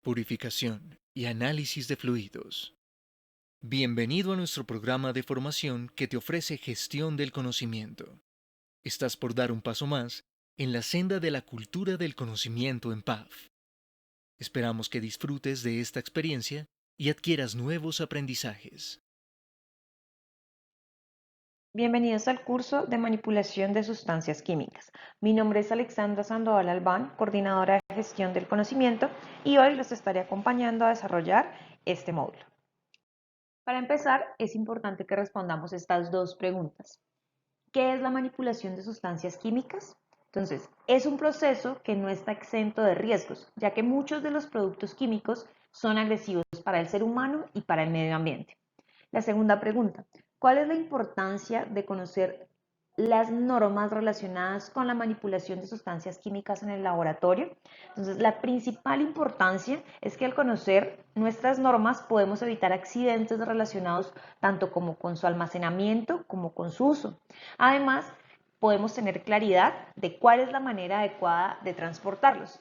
purificación y análisis de fluidos. Bienvenido a nuestro programa de formación que te ofrece gestión del conocimiento. Estás por dar un paso más en la senda de la cultura del conocimiento en PAF. Esperamos que disfrutes de esta experiencia y adquieras nuevos aprendizajes. Bienvenidos al curso de manipulación de sustancias químicas. Mi nombre es Alexandra Sandoval Albán, coordinadora de gestión del conocimiento, y hoy los estaré acompañando a desarrollar este módulo. Para empezar, es importante que respondamos estas dos preguntas. ¿Qué es la manipulación de sustancias químicas? Entonces, es un proceso que no está exento de riesgos, ya que muchos de los productos químicos son agresivos para el ser humano y para el medio ambiente. La segunda pregunta, ¿cuál es la importancia de conocer las normas relacionadas con la manipulación de sustancias químicas en el laboratorio? Entonces, la principal importancia es que al conocer nuestras normas podemos evitar accidentes relacionados tanto como con su almacenamiento como con su uso. Además, podemos tener claridad de cuál es la manera adecuada de transportarlos.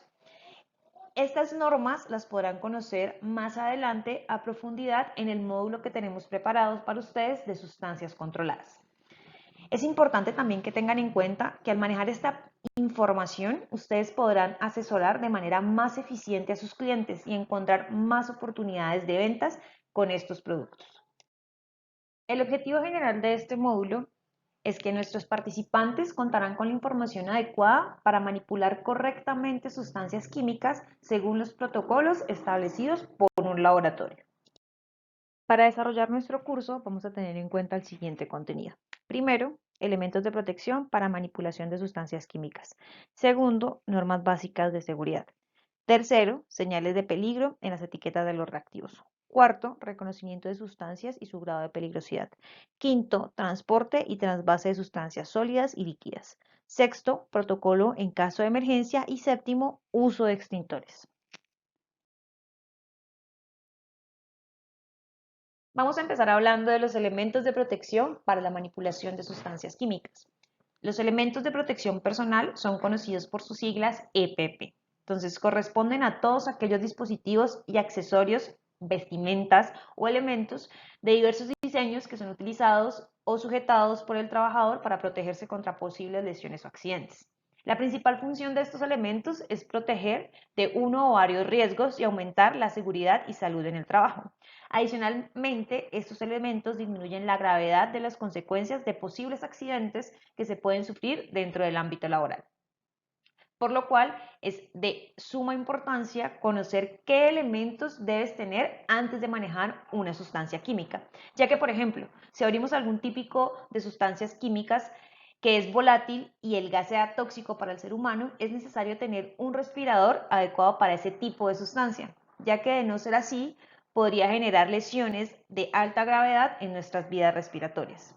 Estas normas las podrán conocer más adelante a profundidad en el módulo que tenemos preparado para ustedes de sustancias controladas. Es importante también que tengan en cuenta que al manejar esta información, ustedes podrán asesorar de manera más eficiente a sus clientes y encontrar más oportunidades de ventas con estos productos. El objetivo general de este módulo es que nuestros participantes contarán con la información adecuada para manipular correctamente sustancias químicas según los protocolos establecidos por un laboratorio. Para desarrollar nuestro curso vamos a tener en cuenta el siguiente contenido. Primero, elementos de protección para manipulación de sustancias químicas. Segundo, normas básicas de seguridad. Tercero, señales de peligro en las etiquetas de los reactivos. Cuarto, reconocimiento de sustancias y su grado de peligrosidad. Quinto, transporte y trasvase de sustancias sólidas y líquidas. Sexto, protocolo en caso de emergencia. Y séptimo, uso de extintores. Vamos a empezar hablando de los elementos de protección para la manipulación de sustancias químicas. Los elementos de protección personal son conocidos por sus siglas EPP. Entonces, corresponden a todos aquellos dispositivos y accesorios, vestimentas o elementos de diversos diseños que son utilizados o sujetados por el trabajador para protegerse contra posibles lesiones o accidentes. La principal función de estos elementos es proteger de uno o varios riesgos y aumentar la seguridad y salud en el trabajo. Adicionalmente, estos elementos disminuyen la gravedad de las consecuencias de posibles accidentes que se pueden sufrir dentro del ámbito laboral. Por lo cual es de suma importancia conocer qué elementos debes tener antes de manejar una sustancia química, ya que, por ejemplo, si abrimos algún típico de sustancias químicas que es volátil y el gas sea tóxico para el ser humano, es necesario tener un respirador adecuado para ese tipo de sustancia, ya que de no ser así, podría generar lesiones de alta gravedad en nuestras vías respiratorias.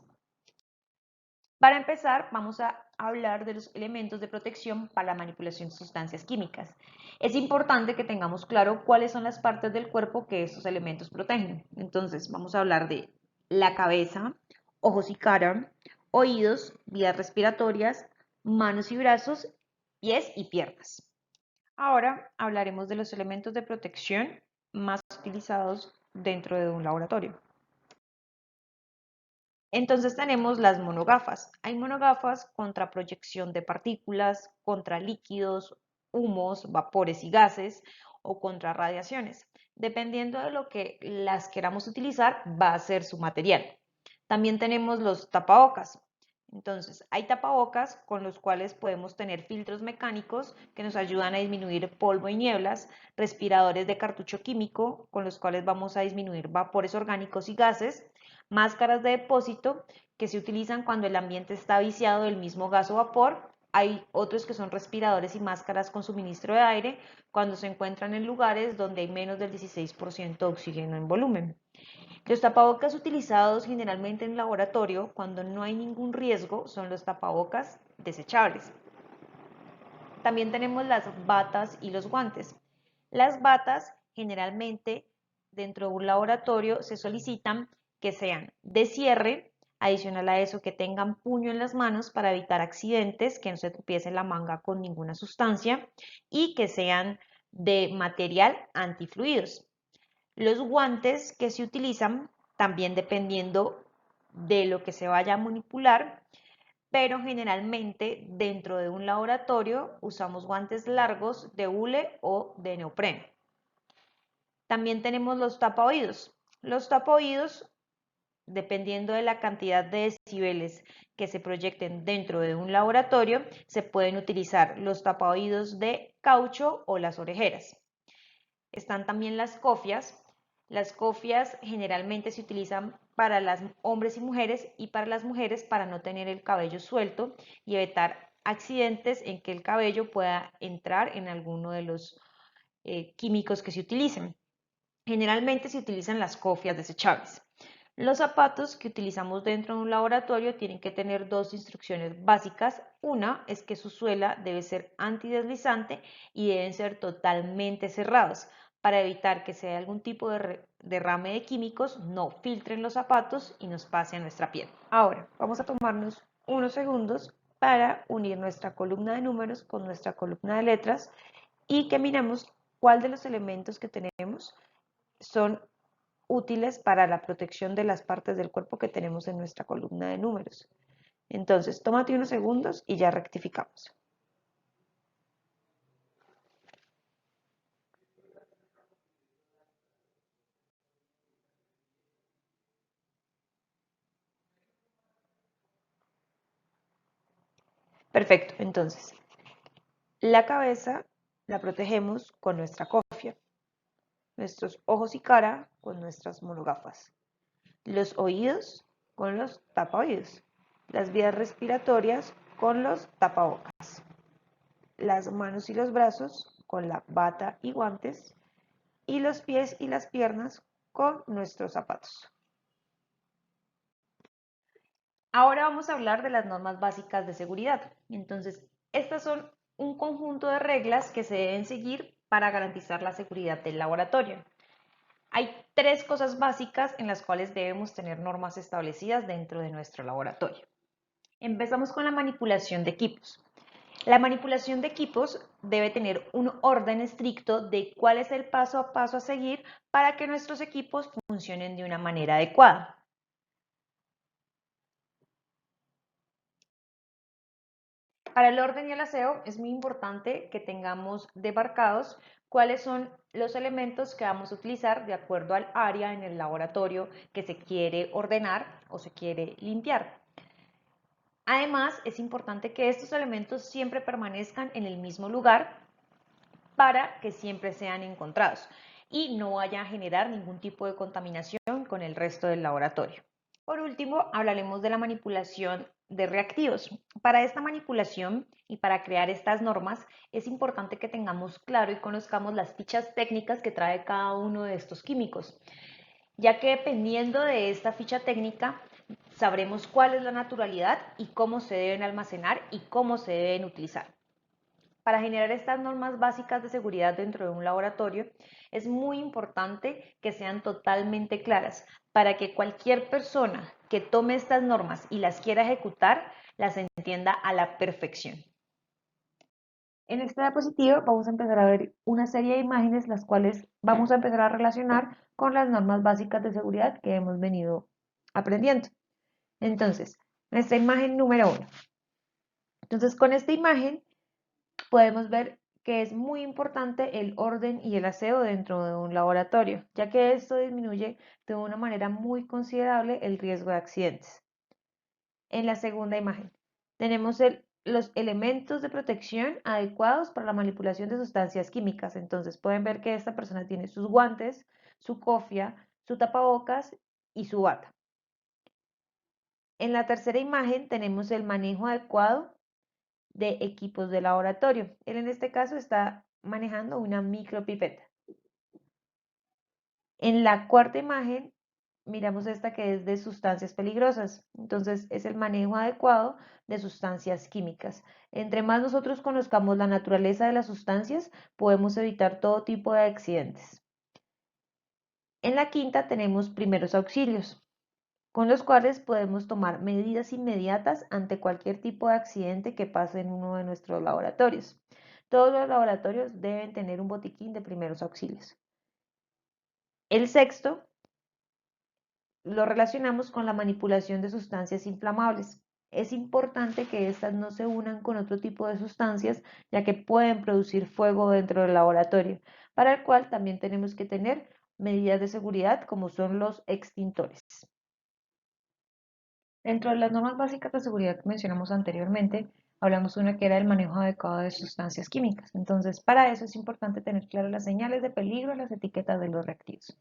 Para empezar, vamos a hablar de los elementos de protección para la manipulación de sustancias químicas. Es importante que tengamos claro cuáles son las partes del cuerpo que estos elementos protegen. Entonces, vamos a hablar de la cabeza, ojos y cara, oídos, vías respiratorias, manos y brazos, pies y piernas. Ahora hablaremos de los elementos de protección más utilizados dentro de un laboratorio. Entonces tenemos las monogafas. Hay monogafas contra proyección de partículas, contra líquidos, humos, vapores y gases o contra radiaciones. Dependiendo de lo que las queramos utilizar, va a ser su material. También tenemos los tapabocas. Entonces, hay tapabocas con los cuales podemos tener filtros mecánicos que nos ayudan a disminuir polvo y nieblas, respiradores de cartucho químico con los cuales vamos a disminuir vapores orgánicos y gases, máscaras de depósito que se utilizan cuando el ambiente está viciado del mismo gas o vapor. Hay otros que son respiradores y máscaras con suministro de aire cuando se encuentran en lugares donde hay menos del 16% de oxígeno en volumen. Los tapabocas utilizados generalmente en laboratorio cuando no hay ningún riesgo son los tapabocas desechables. También tenemos las batas y los guantes. Las batas generalmente dentro de un laboratorio se solicitan que sean de cierre, adicional a eso que tengan puño en las manos para evitar accidentes, que no se tropiece la manga con ninguna sustancia y que sean de material antifluidos. Los guantes que se utilizan también dependiendo de lo que se vaya a manipular, pero generalmente dentro de un laboratorio usamos guantes largos de hule o de neopreno. También tenemos los tapaoídos. Los tapaoídos, dependiendo de la cantidad de decibeles que se proyecten dentro de un laboratorio, se pueden utilizar los tapaoídos de caucho o las orejeras. Están también las cofias. Las cofias generalmente se utilizan para los hombres y mujeres, y para las mujeres para no tener el cabello suelto y evitar accidentes en que el cabello pueda entrar en alguno de los químicos que se utilicen. Generalmente se utilizan las cofias desechables. Los zapatos que utilizamos dentro de un laboratorio tienen que tener dos instrucciones básicas. Una es que su suela debe ser antideslizante y deben ser totalmente cerrados para evitar que si hay algún tipo de derrame de químicos no filtren los zapatos y nos pase a nuestra piel. Ahora vamos a tomarnos unos segundos para unir nuestra columna de números con nuestra columna de letras y que miremos cuál de los elementos que tenemos son útiles para la protección de las partes del cuerpo que tenemos en nuestra columna de números. Entonces, tómate unos segundos y ya rectificamos. Perfecto, entonces, la cabeza la protegemos con nuestra cofia, nuestros ojos y cara con nuestras monogafas, los oídos con los tapaoídos, las vías respiratorias con los tapabocas, las manos y los brazos con la bata y guantes, y los pies y las piernas con nuestros zapatos. Ahora vamos a hablar de las normas básicas de seguridad. Entonces, estas son un conjunto de reglas que se deben seguir para garantizar la seguridad del laboratorio. Hay tres cosas básicas en las cuales debemos tener normas establecidas dentro de nuestro laboratorio. Empezamos con la manipulación de equipos. La manipulación de equipos debe tener un orden estricto de cuál es el paso a paso a seguir para que nuestros equipos funcionen de una manera adecuada. Para el orden y el aseo es muy importante que tengamos demarcados cuáles son los elementos que vamos a utilizar de acuerdo al área en el laboratorio que se quiere ordenar o se quiere limpiar. Además, es importante que estos elementos siempre permanezcan en el mismo lugar para que siempre sean encontrados y no vaya a generar ningún tipo de contaminación con el resto del laboratorio. Por último, hablaremos de la manipulación de reactivos. Para esta manipulación y para crear estas normas, es importante que tengamos claro y conozcamos las fichas técnicas que trae cada uno de estos químicos, ya que dependiendo de esta ficha técnica, sabremos cuál es la naturalidad y cómo se deben almacenar y cómo se deben utilizar. Para generar estas normas básicas de seguridad dentro de un laboratorio, es muy importante que sean totalmente claras para que cualquier persona que tome estas normas y las quiera ejecutar, las entienda a la perfección. En esta diapositiva vamos a empezar a ver una serie de imágenes las cuales vamos a empezar a relacionar con las normas básicas de seguridad que hemos venido aprendiendo. Entonces, nuestra imagen número 1. Entonces, con esta imagen podemos ver que es muy importante el orden y el aseo dentro de un laboratorio, ya que esto disminuye de una manera muy considerable el riesgo de accidentes. En la segunda imagen, tenemos los elementos de protección adecuados para la manipulación de sustancias químicas. Entonces pueden ver que esta persona tiene sus guantes, su cofia, su tapabocas y su bata. En la tercera imagen tenemos el manejo adecuado de equipos de laboratorio. Él en este caso está manejando una micropipeta. En la cuarta imagen miramos esta que es de sustancias peligrosas. Entonces es el manejo adecuado de sustancias químicas. Entre más nosotros conozcamos la naturaleza de las sustancias, podemos evitar todo tipo de accidentes. En la quinta tenemos primeros auxilios, con los cuales podemos tomar medidas inmediatas ante cualquier tipo de accidente que pase en uno de nuestros laboratorios. Todos los laboratorios deben tener un botiquín de primeros auxilios. El sexto lo relacionamos con la manipulación de sustancias inflamables. Es importante que éstas no se unan con otro tipo de sustancias, ya que pueden producir fuego dentro del laboratorio, para el cual también tenemos que tener medidas de seguridad como son los extintores. Dentro de las normas básicas de seguridad que mencionamos anteriormente, hablamos de una que era el manejo adecuado de sustancias químicas. Entonces, para eso es importante tener claras las señales de peligro en las etiquetas de los reactivos.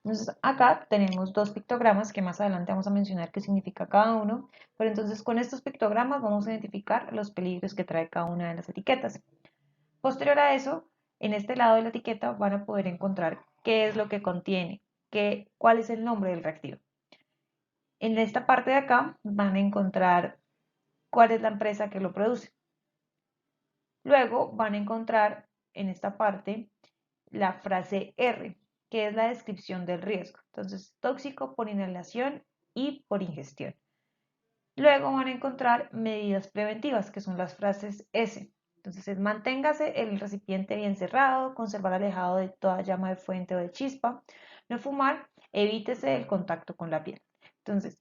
Entonces, acá tenemos dos pictogramas que más adelante vamos a mencionar qué significa cada uno, pero entonces con estos pictogramas vamos a identificar los peligros que trae cada una de las etiquetas. Posterior a eso, en este lado de la etiqueta van a poder encontrar qué es lo que contiene, cuál es el nombre del reactivo. En esta parte de acá van a encontrar cuál es la empresa que lo produce. Luego van a encontrar en esta parte la frase R, que es la descripción del riesgo. Entonces, tóxico por inhalación y por ingestión. Luego van a encontrar medidas preventivas, que son las frases S. Entonces, manténgase el recipiente bien cerrado, conservar alejado de toda llama de fuente o de chispa, no fumar, evítese el contacto con la piel. Entonces,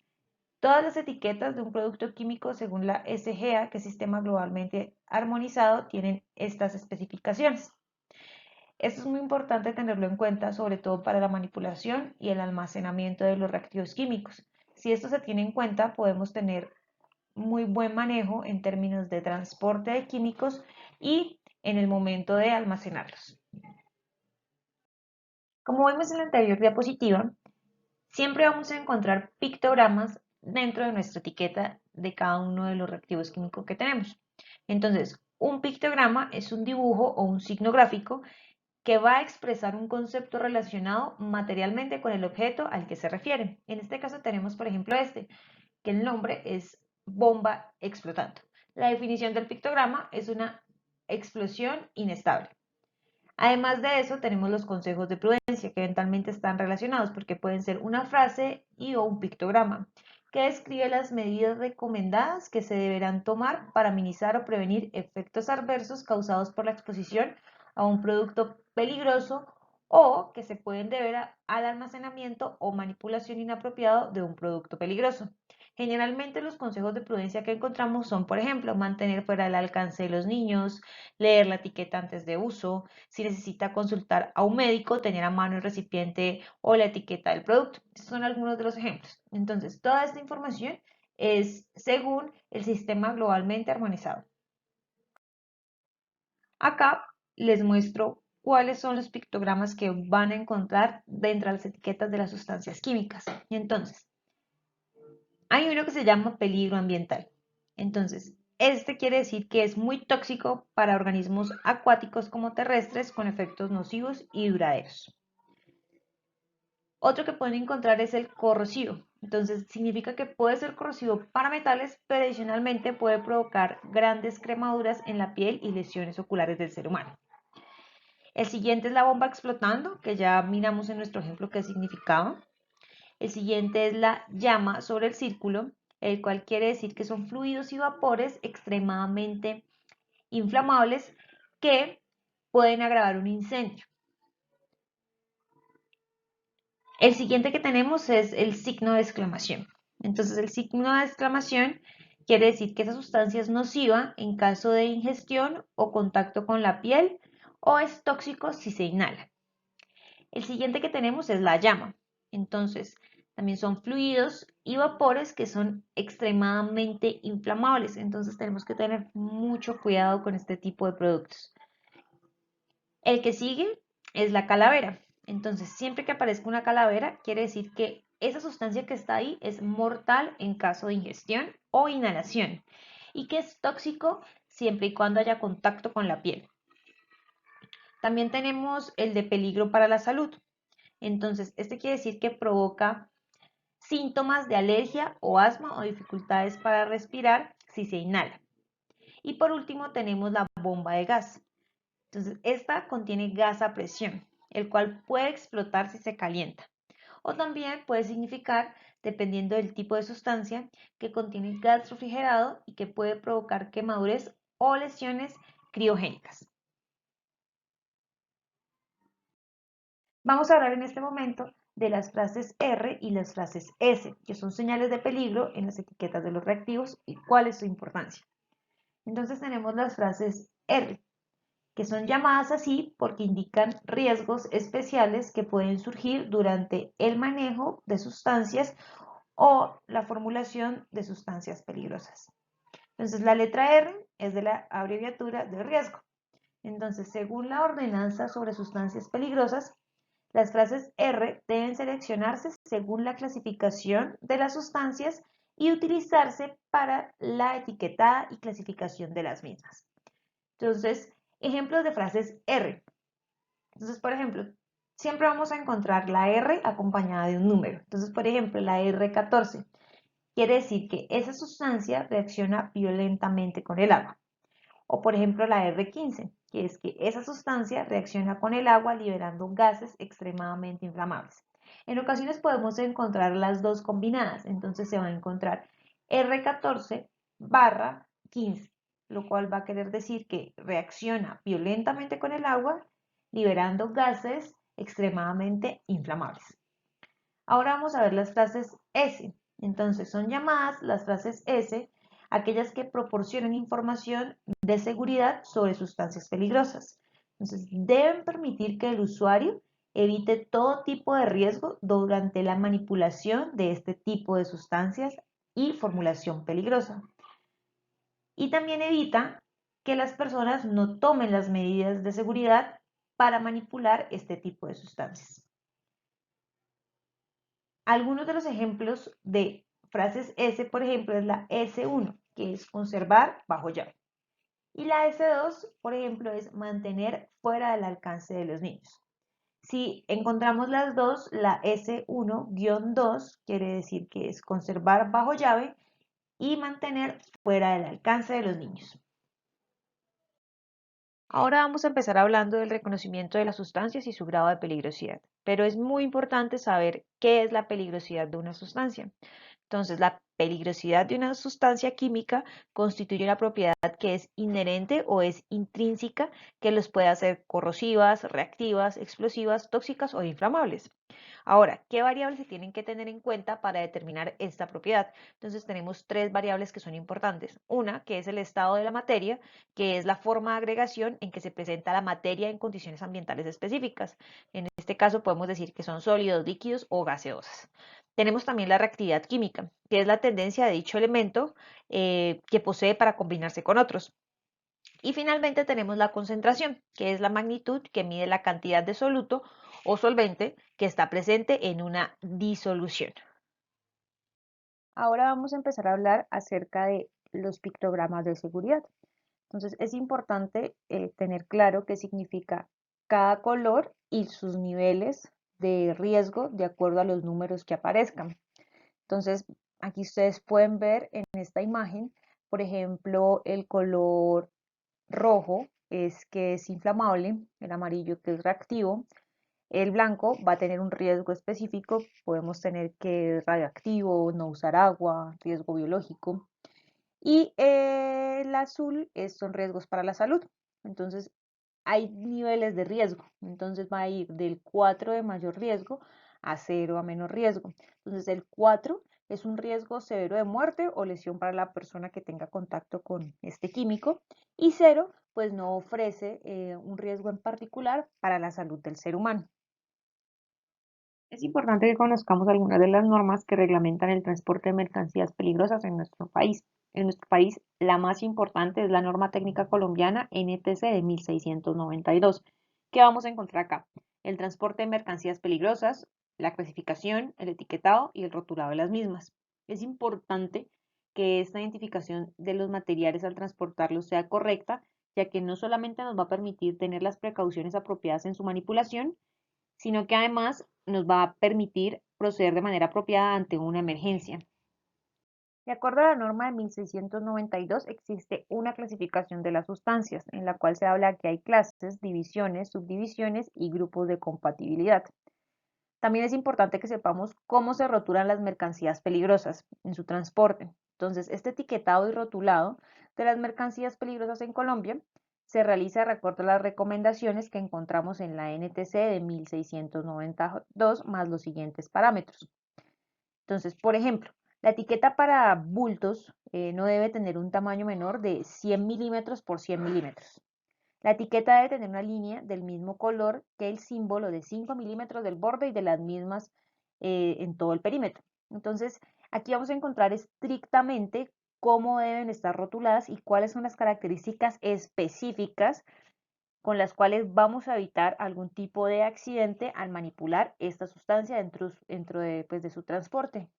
todas las etiquetas de un producto químico según la SGA, que es Sistema Globalmente Armonizado, tienen estas especificaciones. Esto es muy importante tenerlo en cuenta, sobre todo para la manipulación y el almacenamiento de los reactivos químicos. Si esto se tiene en cuenta, podemos tener muy buen manejo en términos de transporte de químicos y en el momento de almacenarlos. Como vemos en la anterior diapositiva, siempre vamos a encontrar pictogramas dentro de nuestra etiqueta de cada uno de los reactivos químicos que tenemos. Entonces, un pictograma es un dibujo o un signo gráfico que va a expresar un concepto relacionado materialmente con el objeto al que se refiere. En este caso tenemos, por ejemplo, que el nombre es bomba explotando. La definición del pictograma es una explosión inestable. Además de eso, tenemos los consejos de prudencia que eventualmente están relacionados porque pueden ser una frase y o un pictograma que describe las medidas recomendadas que se deberán tomar para minimizar o prevenir efectos adversos causados por la exposición a un producto peligroso o que se pueden deber al almacenamiento o manipulación inapropiado de un producto peligroso. Generalmente los consejos de prudencia que encontramos son, por ejemplo, mantener fuera del alcance de los niños, leer la etiqueta antes de uso, si necesita consultar a un médico, tener a mano el recipiente o la etiqueta del producto. Estos son algunos de los ejemplos. Entonces, toda esta información es según el sistema globalmente armonizado. Acá les muestro cuáles son los pictogramas que van a encontrar dentro de las etiquetas de las sustancias químicas. Y entonces, hay uno que se llama peligro ambiental. Entonces, este quiere decir que es muy tóxico para organismos acuáticos como terrestres con efectos nocivos y duraderos. Otro que pueden encontrar es el corrosivo. Entonces, significa que puede ser corrosivo para metales, pero adicionalmente puede provocar grandes cremaduras en la piel y lesiones oculares del ser humano. El siguiente es la bomba explotando, que ya miramos en nuestro ejemplo qué significaba. El siguiente es la llama sobre el círculo, el cual quiere decir que son fluidos y vapores extremadamente inflamables que pueden agravar un incendio. El siguiente que tenemos es el signo de exclamación. Entonces, el signo de exclamación quiere decir que esa sustancia es nociva en caso de ingestión o contacto con la piel o es tóxico si se inhala. El siguiente que tenemos es la llama. Entonces, también son fluidos y vapores que son extremadamente inflamables. Entonces, tenemos que tener mucho cuidado con este tipo de productos. El que sigue es la calavera. Entonces, siempre que aparezca una calavera, quiere decir que esa sustancia que está ahí es mortal en caso de ingestión o inhalación y que es tóxico siempre y cuando haya contacto con la piel. También tenemos el de peligro para la salud. Entonces, este quiere decir que provoca síntomas de alergia o asma o dificultades para respirar si se inhala. Y por último tenemos la bomba de gas. Entonces, esta contiene gas a presión, el cual puede explotar si se calienta. O también puede significar, dependiendo del tipo de sustancia, que contiene gas refrigerado y que puede provocar quemaduras o lesiones criogénicas. Vamos a hablar en este momento de las frases R y las frases S, que son señales de peligro en las etiquetas de los reactivos y cuál es su importancia. Entonces tenemos las frases R, que son llamadas así porque indican riesgos especiales que pueden surgir durante el manejo de sustancias o la formulación de sustancias peligrosas. Entonces la letra R es de la abreviatura de riesgo. Entonces, según la ordenanza sobre sustancias peligrosas, las frases R deben seleccionarse según la clasificación de las sustancias y utilizarse para la etiquetada y clasificación de las mismas. Entonces, ejemplos de frases R. Entonces, por ejemplo, siempre vamos a encontrar la R acompañada de un número. Entonces, por ejemplo, la R14 quiere decir que esa sustancia reacciona violentamente con el agua. O por ejemplo la R15, que es que esa sustancia reacciona con el agua liberando gases extremadamente inflamables. En ocasiones podemos encontrar las dos combinadas, entonces se va a encontrar R14 barra 15, lo cual va a querer decir que reacciona violentamente con el agua, liberando gases extremadamente inflamables. Ahora vamos a ver las frases S. Entonces son llamadas las frases S aquellas que proporcionan información de seguridad sobre sustancias peligrosas. Entonces deben permitir que el usuario evite todo tipo de riesgo durante la manipulación de este tipo de sustancias y formulación peligrosa. Y también evita que las personas no tomen las medidas de seguridad para manipular este tipo de sustancias. Algunos de los ejemplos de frases S, por ejemplo, es la S1, que es conservar bajo llave. Y la S2, por ejemplo, es mantener fuera del alcance de los niños. Si encontramos las dos, la S1-2 quiere decir que es conservar bajo llave y mantener fuera del alcance de los niños. Ahora vamos a empezar hablando del reconocimiento de las sustancias y su grado de peligrosidad, pero es muy importante saber qué es la peligrosidad de una sustancia. Entonces, la peligrosidad de una sustancia química constituye una propiedad que es inherente o es intrínseca que los puede hacer corrosivas, reactivas, explosivas, tóxicas o inflamables. Ahora, ¿qué variables se tienen que tener en cuenta para determinar esta propiedad? Entonces tenemos tres variables que son importantes. Una, que es el estado de la materia, que es la forma de agregación en que se presenta la materia en condiciones ambientales específicas. En este caso podemos decir que son sólidos, líquidos o gaseosas. Tenemos también la reactividad química, que es la tendencia de dicho elemento que posee para combinarse con otros. Y finalmente tenemos la concentración, que es la magnitud que mide la cantidad de soluto o solvente que está presente en una disolución. Ahora vamos a empezar a hablar acerca de los pictogramas de seguridad. Entonces es importante tener claro qué significa cada color y sus niveles de riesgo de acuerdo a los números que aparezcan. Entonces aquí ustedes pueden ver en esta imagen, por ejemplo, el color rojo es que es inflamable, el amarillo que es reactivo, el blanco va a tener un riesgo específico, podemos tener que es radioactivo, no usar agua, riesgo biológico, y el azul son riesgos para la salud. Entonces hay niveles de riesgo, entonces va a ir del 4 de mayor riesgo a 0 a menor riesgo. Entonces el 4 es un riesgo severo de muerte o lesión para la persona que tenga contacto con este químico y 0 pues no ofrece un riesgo en particular para la salud del ser humano. Es importante que conozcamos algunas de las normas que reglamentan el transporte de mercancías peligrosas en nuestro país. En nuestro país, la más importante es la norma técnica colombiana NTC de 1692. ¿Qué vamos a encontrar acá? El transporte de mercancías peligrosas, la clasificación, el etiquetado y el rotulado de las mismas. Es importante que esta identificación de los materiales al transportarlos sea correcta, ya que no solamente nos va a permitir tener las precauciones apropiadas en su manipulación, sino que además nos va a permitir proceder de manera apropiada ante una emergencia. De acuerdo a la norma de 1692, existe una clasificación de las sustancias, en la cual se habla que hay clases, divisiones, subdivisiones y grupos de compatibilidad. También es importante que sepamos cómo se rotulan las mercancías peligrosas en su transporte. Entonces, este etiquetado y rotulado de las mercancías peligrosas en Colombia se realiza de acuerdo a las recomendaciones que encontramos en la NTC de 1692 más los siguientes parámetros. Entonces, por ejemplo, la etiqueta para bultos no debe tener un tamaño menor de 100 milímetros por 100 milímetros. La etiqueta debe tener una línea del mismo color que el símbolo de 5 milímetros del borde y de las mismas en todo el perímetro. Entonces, aquí vamos a encontrar estrictamente cómo deben estar rotuladas y cuáles son las características específicas con las cuales vamos a evitar algún tipo de accidente al manipular esta sustancia dentro de, pues, de su transporte.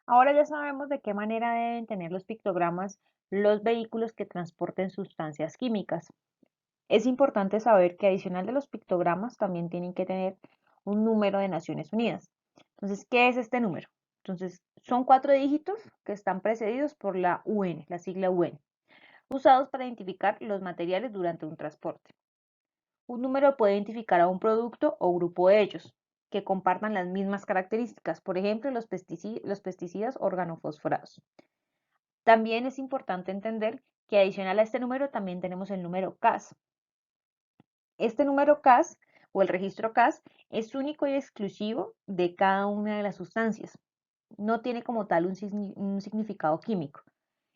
Ahora ya sabemos de qué manera deben tener los pictogramas los vehículos que transporten sustancias químicas. Es importante saber que adicional de los pictogramas también tienen que tener un número de Naciones Unidas. Entonces, ¿qué es este número? Entonces, son 4 dígitos que están precedidos por la UN, la sigla UN, usados para identificar los materiales durante un transporte. Un número puede identificar a un producto o grupo de ellos que compartan las mismas características, por ejemplo, los pesticidas organofosforados. También es importante entender que adicional a este número también tenemos el número CAS. Este número CAS o el registro CAS es único y exclusivo de cada una de las sustancias. No tiene como tal un significado químico.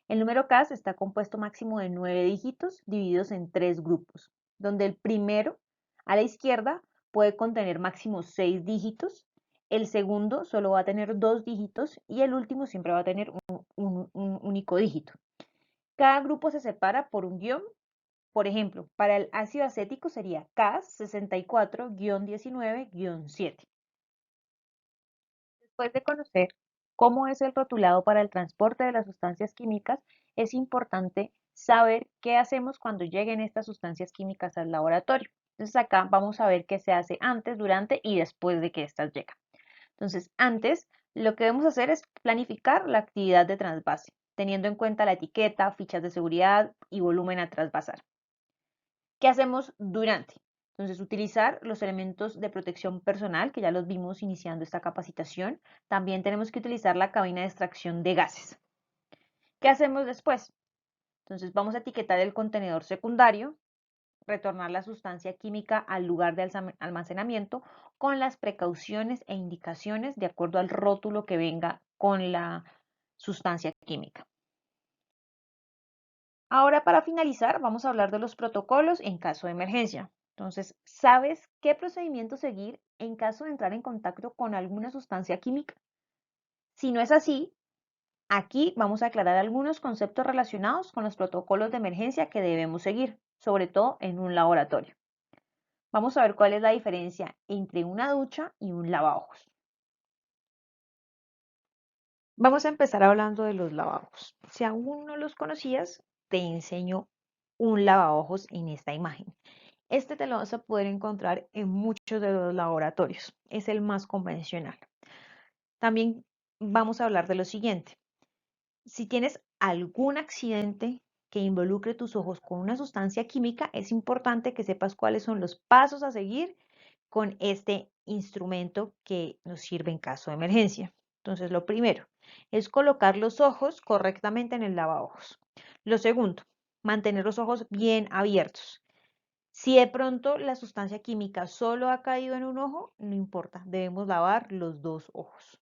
El número CAS está compuesto máximo de 9 dígitos divididos en 3 grupos, donde el primero a la izquierda puede contener máximo 6 dígitos, el segundo solo va a tener 2 dígitos y el último siempre va a tener un único dígito. Cada grupo se separa por un guión. Por ejemplo, para el ácido acético sería CAS 64-19-7. Después de conocer cómo es el rotulado para el transporte de las sustancias químicas, es importante saber qué hacemos cuando lleguen estas sustancias químicas al laboratorio. Entonces acá vamos a ver qué se hace antes, durante y después de que éstas llegan. Entonces, antes, lo que debemos hacer es planificar la actividad de trasvase, teniendo en cuenta la etiqueta, fichas de seguridad y volumen a trasvasar. ¿Qué hacemos durante? Entonces, utilizar los elementos de protección personal, que ya los vimos iniciando esta capacitación. También tenemos que utilizar la cabina de extracción de gases. ¿Qué hacemos después? Entonces, vamos a etiquetar el contenedor secundario, retornar la sustancia química al lugar de almacenamiento con las precauciones e indicaciones de acuerdo al rótulo que venga con la sustancia química. Ahora, para finalizar, vamos a hablar de los protocolos en caso de emergencia. Entonces, ¿sabes qué procedimiento seguir en caso de entrar en contacto con alguna sustancia química? Si no es así, aquí vamos a aclarar algunos conceptos relacionados con los protocolos de emergencia que debemos seguir, sobre todo en un laboratorio. Vamos a ver cuál es la diferencia entre una ducha y un lavabos. Vamos a empezar hablando de los lavabos. Si aún no los conocías, te enseño un lavabos en esta imagen. Este te lo vas a poder encontrar en muchos de los laboratorios. Es el más convencional. También vamos a hablar de lo siguiente. Si tienes algún accidente que involucre tus ojos con una sustancia química, es importante que sepas cuáles son los pasos a seguir con este instrumento que nos sirve en caso de emergencia. Entonces, lo primero es colocar los ojos correctamente en el lavabos. Lo segundo, mantener los ojos bien abiertos. Si de pronto la sustancia química solo ha caído en un ojo, no importa, debemos lavar los dos ojos.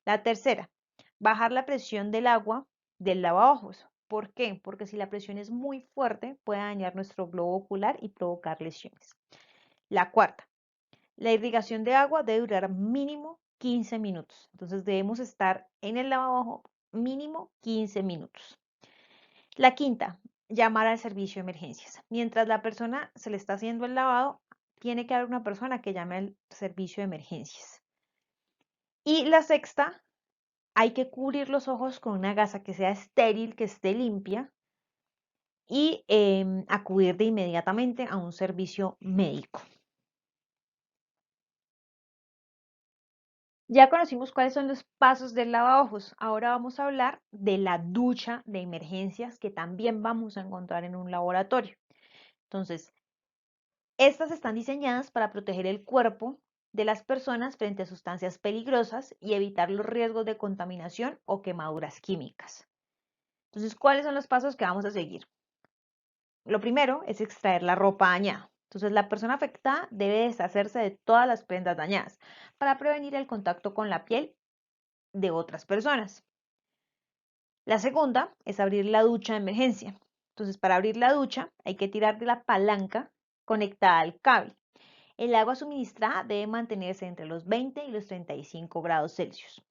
La tercera, bajar la presión del agua del lavavajos. ¿Por qué? Porque si la presión es muy fuerte, puede dañar nuestro globo ocular y provocar lesiones. La cuarta, la irrigación de agua debe durar mínimo 15 minutos. Entonces debemos estar en el lavabo mínimo 15 minutos. La quinta, llamar al servicio de emergencias. Mientras la persona se le está haciendo el lavado, tiene que haber una persona que llame al servicio de emergencias. Y la sexta, hay que cubrir los ojos con una gasa que sea estéril, que esté limpia y acudir de inmediatamente a un servicio médico. Ya conocimos cuáles son los pasos del lavaojos. Ahora vamos a hablar de la ducha de emergencias que también vamos a encontrar en un laboratorio. Entonces, estas están diseñadas para proteger el cuerpo de las personas frente a sustancias peligrosas y evitar los riesgos de contaminación o quemaduras químicas. Entonces, ¿cuáles son los pasos que vamos a seguir? Lo primero es extraer la ropa dañada. Entonces, la persona afectada debe deshacerse de todas las prendas dañadas para prevenir el contacto con la piel de otras personas. La segunda es abrir la ducha de emergencia. Entonces, para abrir la ducha hay que tirar de la palanca conectada al cable. El agua suministrada debe mantenerse entre los 20 y los 35 grados Celsius.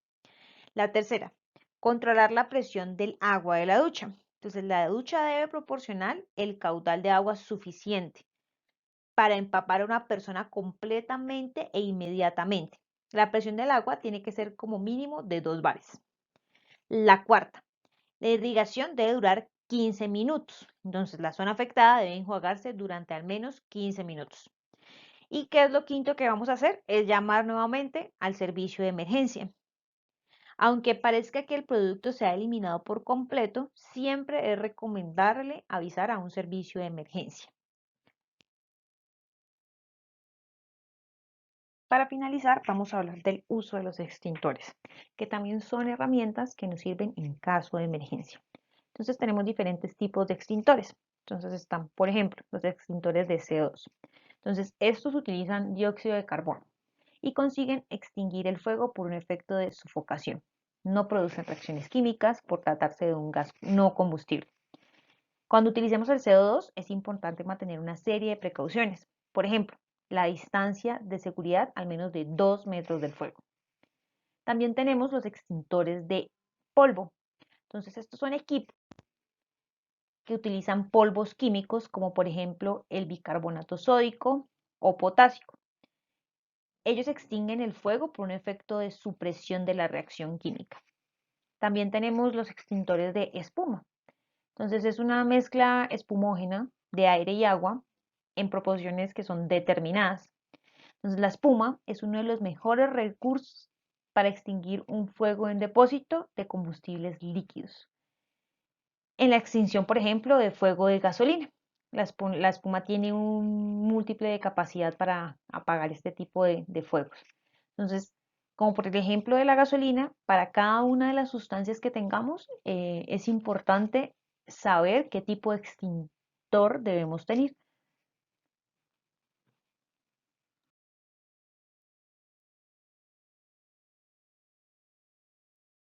La tercera, controlar la presión del agua de la ducha. Entonces, la ducha debe proporcionar el caudal de agua suficiente para empapar a una persona completamente e inmediatamente. La presión del agua tiene que ser como mínimo de 2 bares. La cuarta, la irrigación debe durar 15 minutos. Entonces, la zona afectada debe enjuagarse durante al menos 15 minutos. ¿Y qué es lo quinto que vamos a hacer? Es llamar nuevamente al servicio de emergencia. Aunque parezca que el producto se ha eliminado por completo, siempre es recomendable avisar a un servicio de emergencia. Para finalizar, vamos a hablar del uso de los extintores, que también son herramientas que nos sirven en caso de emergencia. Entonces tenemos diferentes tipos de extintores. Entonces están, por ejemplo, los extintores de CO2. Entonces estos utilizan dióxido de carbono y consiguen extinguir el fuego por un efecto de sufocación. No producen reacciones químicas por tratarse de un gas no combustible. Cuando utilicemos el CO2 es importante mantener una serie de precauciones. Por ejemplo, la distancia de seguridad al menos de 2 metros del fuego. También tenemos los extintores de polvo. Entonces estos son equipos que utilizan polvos químicos como por ejemplo el bicarbonato sódico o potásico. Ellos extinguen el fuego por un efecto de supresión de la reacción química. También tenemos los extintores de espuma. Entonces es una mezcla espumógena de aire y agua en proporciones que son determinadas. Entonces la espuma es uno de los mejores recursos para extinguir un fuego en depósito de combustibles líquidos. En la extinción, por ejemplo, de fuego de gasolina, la espuma tiene un múltiple de capacidad para apagar este tipo de fuegos. Entonces, como por el ejemplo de la gasolina, para cada una de las sustancias que tengamos, es importante saber qué tipo de extintor debemos tener.